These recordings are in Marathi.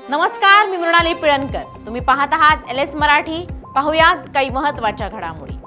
नमस्कार, मी मृणाली पिळणकर. तुम्ही पाहत आहात LS मराठी. पाहुयात काही महत्त्वाच्या घडामोडी.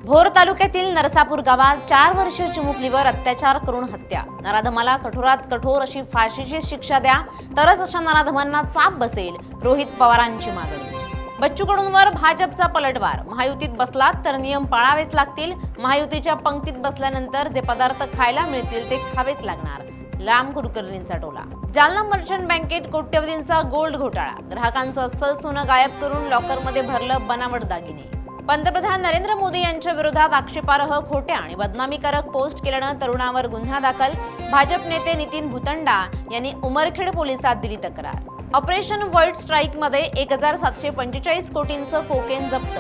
भोर तालुक्यातील नरसापूर गावात 4 वर्षीय चिमुकलीवर अत्याचार करून हत्या. नराधमाला कठोरात कठोर अशी फाशीची शिक्षा द्या, तरच अशा नराधमांना चाप बसेल. रोहित पवारांची मागणी. बच्चू कडूंवर भाजपचा पलटवार. महायुतीत बसलात तर नियम पाळावेच लागतील. महायुतीच्या पंक्तीत बसल्यानंतर जे पदार्थ खायला मिळतील ते खावेच लागणार. राम कुलकर्णींचा टोला. जालना मर्चंट बँकेत कोट्यवधींचा गोल्ड घोटाळा. ग्राहकांचं अस्सल सोनं गायब करून लॉकरमध्ये भरलं बनावट दागिने. पंतप्रधान नरेंद्र मोदी यांच्या विरोधात आक्षेपार्ह खोट्या आणि बदनामीकारक पोस्ट केल्यानं तरुणावर गुन्हा दाखल. भाजप नेते नितीन भूतंडा यांनी उमरखेड पोलिसात दिली तक्रार. ऑपरेशन व्हाईट स्ट्राईक मध्ये 1745 कोटींचं कोकेन जप्त.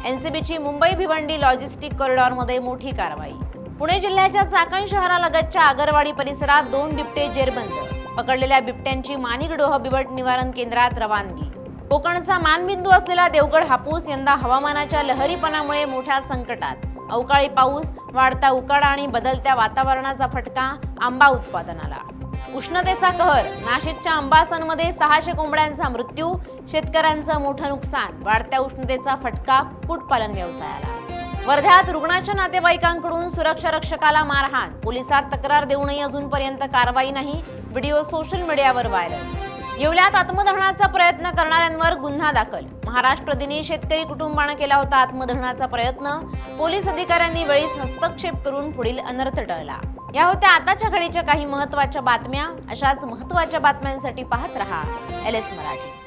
NCBची मुंबई भिवंडी लॉजिस्टिक कॉरिडॉरमध्ये मोठी कारवाई. पुणे जिल्ह्याच्या चाकण शहरालगतच्या आगरवाडी परिसरात 2 बिबटे जेरबंद. पकडलेल्या बिबट्यांची माणिकडोह बिबट निवारण केंद्रात रवानगी. कोकणचा मानबिंदू असलेला देवगड हापूस यंदा हवामानाच्या लहरीपणामुळे मोठ्या संकटात. अवकाळी पाऊस, वाढता उकाडा आणि बदलत्या वातावरणाचा फटका आंबा उत्पादनाला. उष्णतेचा कहर. नाशिकच्या अंबासनमध्ये 600 कोंबड्यांचा मृत्यू. शेतकऱ्यांचं मोठं नुकसान. वाढत्या उष्णतेचा फटका कुक्कुटपालन व्यवसायाला. वर्ध्यात रुग्णाच्या नातेवाईकांकडून सुरक्षा रक्षकाला मारहाण. पोलिसात तक्रार देऊनही अजूनपर्यंत कारवाई नाही. व्हिडिओ सोशल मीडियावर व्हायरल. येवल्यात आत्मदहनाचा प्रयत्न करणाऱ्यांवर गुन्हा दाखल. महाराष्ट्र दिनी शेतकरी कुटुंबानं केला होता आत्मदहनाचा प्रयत्न. पोलीस अधिकाऱ्यांनी वेळीच हस्तक्षेप करून पुढील अनर्थ टळला. या होत्या आताच्या घडीच्या काही महत्त्वाच्या बातम्या. अशाच महत्त्वाच्या बातम्यांसाठी पाहत रहा LS मराठी.